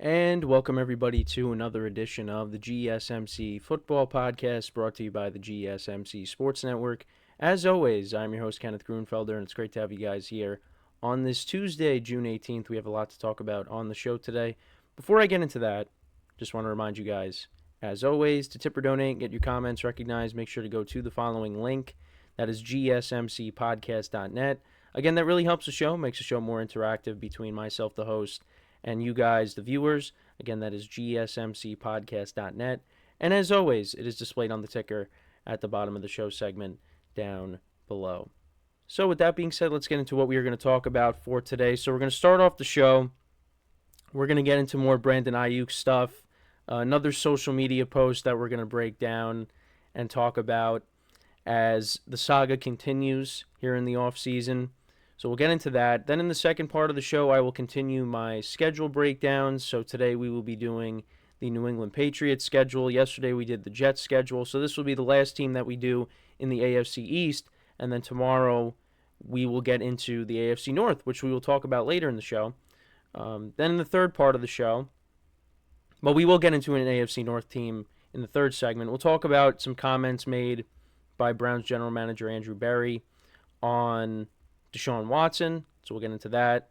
And welcome everybody to another edition of the GSMC Football Podcast brought to you by the GSMC Sports Network. As always, I'm your host Kenneth Grunfelder, and it's great to have you guys here. On this Tuesday, June 18th, we have a lot to talk about on the show today. Before I get into that, just want to remind you guys, as always, to tip or donate, get your comments recognized, make sure to go to the following link. That is GSMCPodcast.net. Again, that really helps the show, makes the show more interactive between myself, the host, and you guys, the viewers. Again, that is GSMCPodcast.net. And as always, it is displayed on the ticker at the bottom of the show segment down below. So with that being said, let's get into what we are going to talk about for today. So we're going to start off the show. We're going to get into more Brandon Aiyuk stuff. Another social media post that we're going to break down and talk about as the saga continues here in the offseason. So we'll get into that. Then in the second part of the show, I will continue my schedule breakdowns. So today we will be doing the New England Patriots schedule. Yesterday we did the Jets schedule. So this will be the last team that we do in the AFC East. And then tomorrow we will get into the AFC North, which we will talk about later in the show. Then in the third part of the show, well, we will get into an AFC North team in the third segment. We'll talk about some comments made by Browns general manager Andrew Berry on Deshaun Watson, so we'll get into that.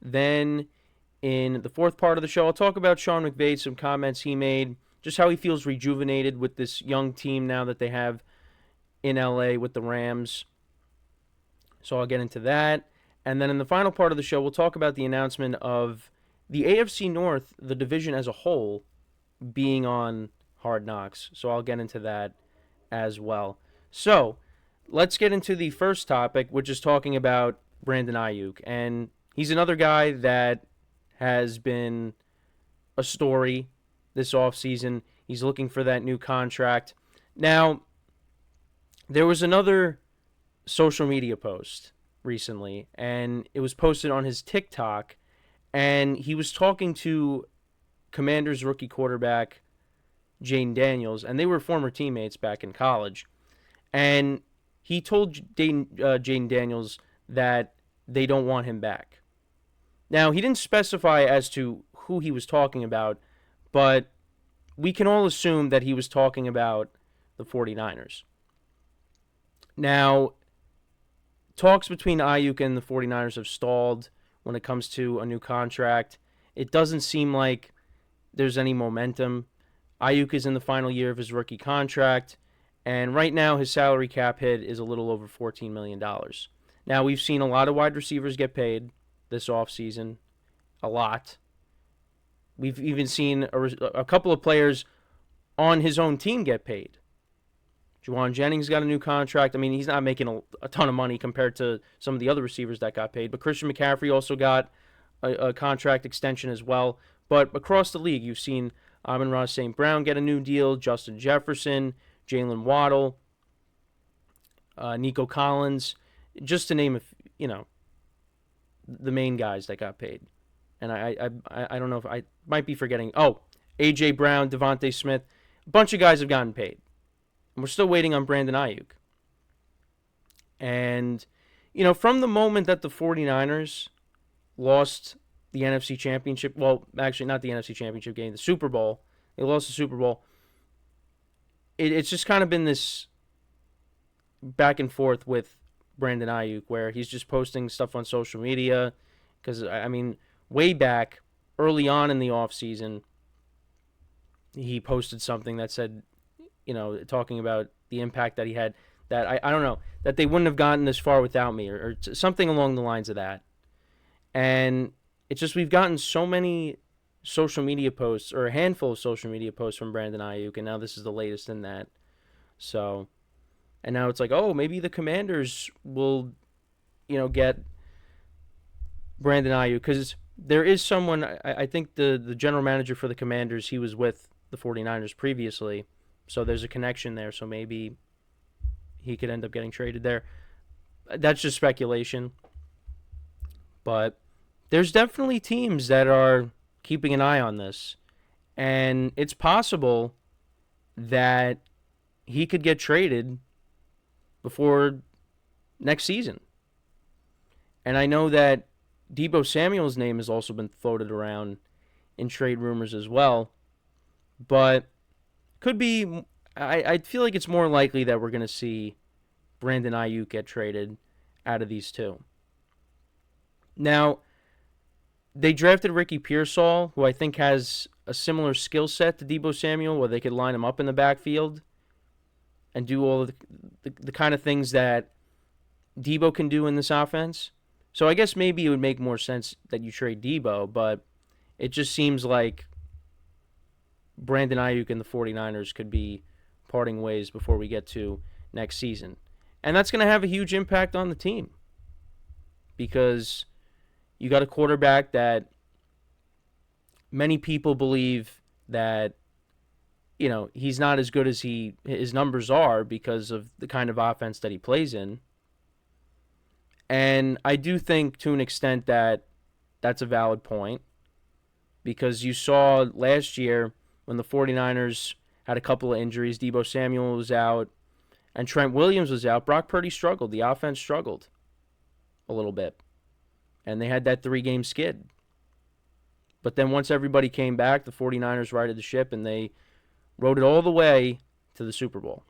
Then in the fourth part of the show, I'll talk about Sean McVay, some comments he made, just how he feels rejuvenated with this young team now that they have in LA with the Rams. So I'll get into that. And then in the final part of the show, we'll talk about the announcement of the AFC North, the division as a whole, being on Hard Knocks. So I'll get into that as well. So let's get into the first topic, which is talking about Brandon Aiyuk. And he's another guy that has been a story this offseason. He's looking for that new contract. Now, there was another social media post recently, and it was posted on his TikTok, and he was talking to Commanders rookie quarterback Jane Daniels, and they were former teammates back in college. And he told Jane Daniels that they don't want him back. Now, he didn't specify as to who he was talking about, but we can all assume that he was talking about the 49ers. Now, talks between Aiyuk and the 49ers have stalled when it comes to a new contract. It doesn't seem like there's any momentum. Aiyuk is in the final year of his rookie contract, and right now his salary cap hit is a little over $14 million. Now, we've seen a lot of wide receivers get paid this offseason, a lot. We've even seen a couple of players on his own team get paid. Juwan Jennings got a new contract. I mean, he's not making a ton of money compared to some of the other receivers that got paid, but Christian McCaffrey also got a contract extension as well. But across the league, you've seen Amon-Ra St. Brown get a new deal, Justin Jefferson, Jalen Waddle, Nico Collins, just to name the main guys that got paid. And I don't know if I might be forgetting. Oh, A.J. Brown, Devontae Smith, a bunch of guys have gotten paid. And we're still waiting on Brandon Aiyuk. And, from the moment that the 49ers lost the NFC Championship, well, actually not the NFC Championship game, the Super Bowl, they lost the Super Bowl, it's just kind of been this back and forth with Brandon Aiyuk where he's just posting stuff on social media because, way back, early on in the offseason, he posted something that said, talking about the impact that he had, that I don't know, that they wouldn't have gotten this far without me or something along the lines of that. And it's just we've gotten so many social media posts, or a handful of social media posts from Brandon Aiyuk, and now this is the latest in that. So, and now it's like, oh, maybe the Commanders will, get Brandon Aiyuk, because there is someone, I think the general manager for the Commanders, he was with the 49ers previously, so there's a connection there, so maybe he could end up getting traded there. That's just speculation. But there's definitely teams that are keeping an eye on this. And it's possible that he could get traded before next season. And I know that Deebo Samuel's name has also been floated around in trade rumors as well. But could be, I feel like it's more likely that we're going to see Brandon Aiyuk get traded out of these two. Now, they drafted Ricky Pearsall, who I think has a similar skill set to Deebo Samuel, where they could line him up in the backfield and do all of the kind of things that Deebo can do in this offense. So I guess maybe it would make more sense that you trade Deebo, but it just seems like Brandon Aiyuk and the 49ers could be parting ways before we get to next season. And that's going to have a huge impact on the team because you got a quarterback that many people believe that, you know, he's not as good as his numbers are because of the kind of offense that he plays in. And I do think to an extent that that's a valid point because you saw last year when the 49ers had a couple of injuries, Deebo Samuel was out and Trent Williams was out, Brock Purdy struggled. The offense struggled a little bit. And they had that 3-game skid. But then once everybody came back, the 49ers righted the ship and they rode it all the way to the Super Bowl.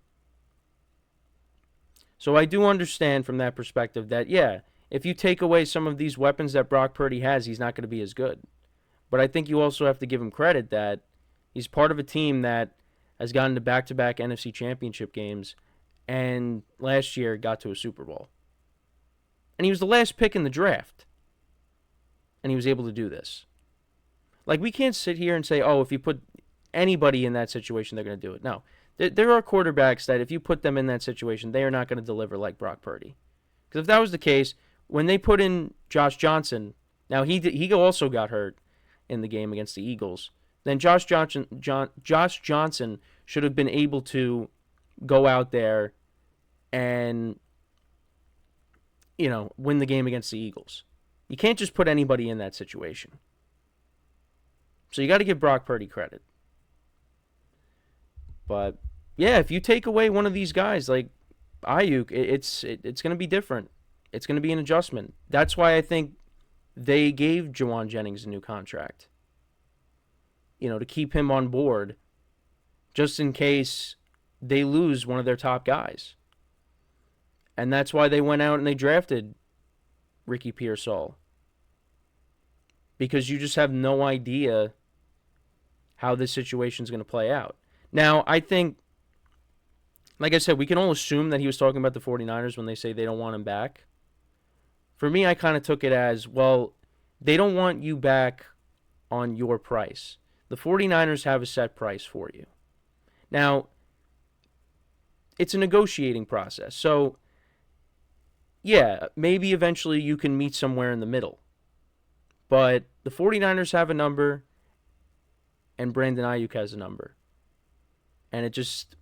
So I do understand from that perspective that, yeah, if you take away some of these weapons that Brock Purdy has, he's not going to be as good. But I think you also have to give him credit that he's part of a team that has gotten to back-to-back NFC Championship games and last year got to a Super Bowl. And he was the last pick in the draft. And he was able to do this. Like, we can't sit here and say, oh, if you put anybody in that situation, they're going to do it. No. There are quarterbacks that if you put them in that situation, they are not going to deliver like Brock Purdy. Because if that was the case, when they put in Josh Johnson, now he also got hurt in the game against the Eagles. Then Josh Johnson should have been able to go out there and, you know, win the game against the Eagles. You can't just put anybody in that situation. So you got to give Brock Purdy credit. But yeah, if you take away one of these guys like Aiyuk, it's going to be different. It's going to be an adjustment. That's why I think they gave Juwan Jennings a new contract. You know, to keep him on board just in case they lose one of their top guys. And that's why they went out and they drafted Ricky Pearsall. Because you just have no idea how this situation is going to play out. Now, I think, like I said, we can all assume that he was talking about the 49ers when they say they don't want him back. For me, I kind of took it as, well, they don't want you back on your price. The 49ers have a set price for you. Now, it's a negotiating process. So, yeah, maybe eventually you can meet somewhere in the middle. But the 49ers have a number, and Brandon Aiyuk has a number. And it just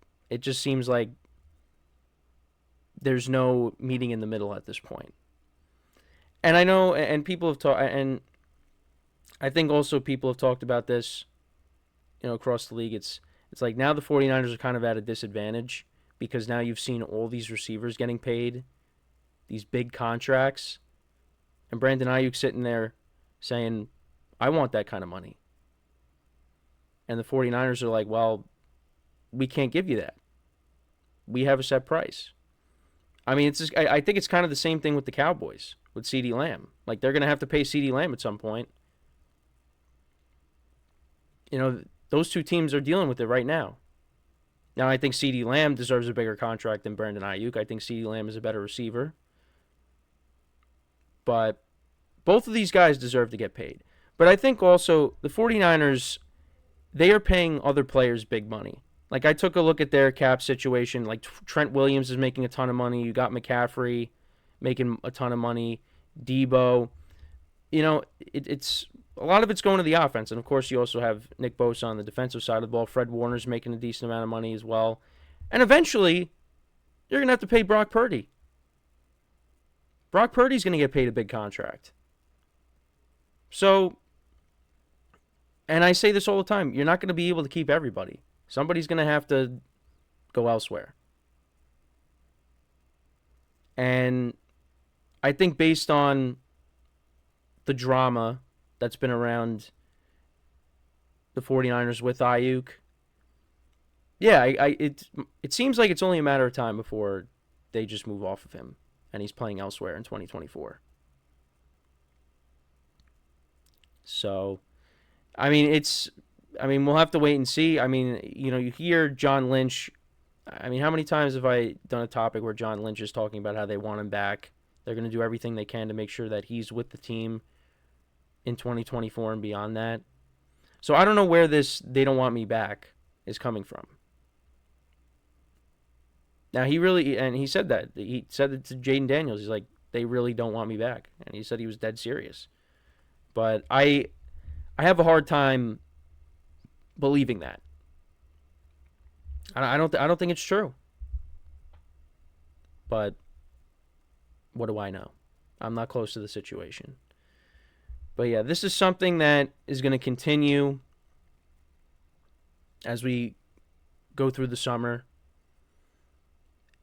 seems like there's no meeting in the middle at this point. And I know, and people have talked, and I think also people have talked about this, you know, across the league. It's like now the 49ers are kind of at a disadvantage because now you've seen all these receivers getting paid, these big contracts, and Brandon Aiyuk sitting there saying, I want that kind of money. And the 49ers are like, well, we can't give you that. We have a set price. I mean, it's just, I think it's kind of the same thing with the Cowboys, with CeeDee Lamb. Like, they're going to have to pay CeeDee Lamb at some point. You know, those two teams are dealing with it right now. Now, I think CeeDee Lamb deserves a bigger contract than Brandon Aiyuk. I think CeeDee Lamb is a better receiver. But both of these guys deserve to get paid. But I think also the 49ers, they are paying other players big money. Like, I took a look at their cap situation. Like, Trent Williams is making a ton of money. You got McCaffrey making a ton of money. Deebo. You know, it's a lot of it's going to the offense. And, of course, you also have Nick Bosa on the defensive side of the ball. Fred Warner's making a decent amount of money as well. And eventually, you're going to have to pay Brock Purdy. Brock Purdy's going to get paid a big contract. So, and I say this all the time, you're not going to be able to keep everybody. Somebody's going to have to go elsewhere. And I think based on the drama that's been around the 49ers with Aiyuk. Yeah, it seems like it's only a matter of time before they just move off of him and he's playing elsewhere in 2024. So, we'll have to wait and see. You hear John Lynch. How many times have I done a topic where John Lynch is talking about how they want him back? They're going to do everything they can to make sure that he's with the team in 2024 and beyond that. So I don't know where this "they don't want me back" is coming from. Now he said that. He said it to Jaden Daniels. He's like, they really don't want me back. And he said he was dead serious. But I have a hard time believing that. I don't think it's true. But what do I know? I'm not close to the situation. But yeah, this is something that is going to continue as we go through the summer.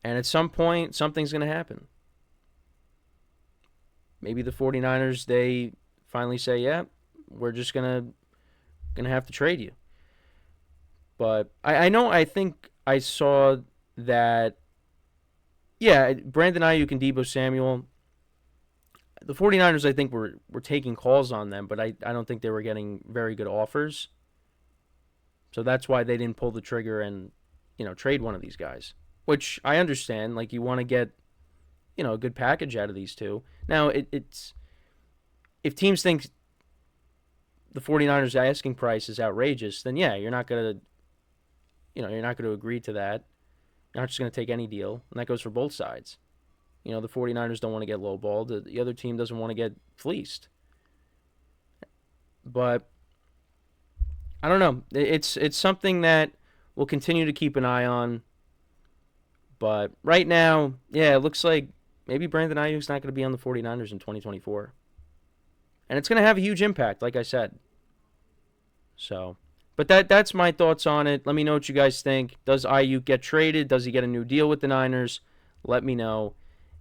And at some point, something's going to happen. Maybe the 49ers, they finally say, yeah, we're just going to have to trade you. But I think I saw that, yeah, Brandon Aiyuk and Deebo Samuel, the 49ers, I think, were taking calls on them, but I don't think they were getting very good offers. So that's why they didn't pull the trigger and, trade one of these guys. Which I understand. Like, you want to get, a good package out of these two. Now, it's if teams think the 49ers asking price is outrageous, then yeah, you're not going to agree to that. You're not just going to take any deal. And that goes for both sides. The 49ers don't want to get lowballed. The other team doesn't want to get fleeced. But I don't know. It's something that we'll continue to keep an eye on. But right now, yeah, it looks like maybe Brandon Aiyuk's not going to be on the 49ers in 2024. And it's going to have a huge impact, like I said. So, but that's my thoughts on it. Let me know what you guys think. Does Aiyuk get traded? Does he get a new deal with the Niners? Let me know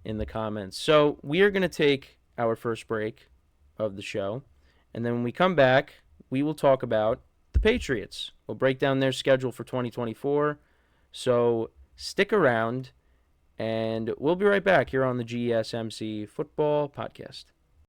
in the comments. So we are going to take our first break of the show. And then when we come back, we will talk about the Patriots. We'll break down their schedule for 2024. So stick around, and we'll be right back here on the GSMC Football Podcast.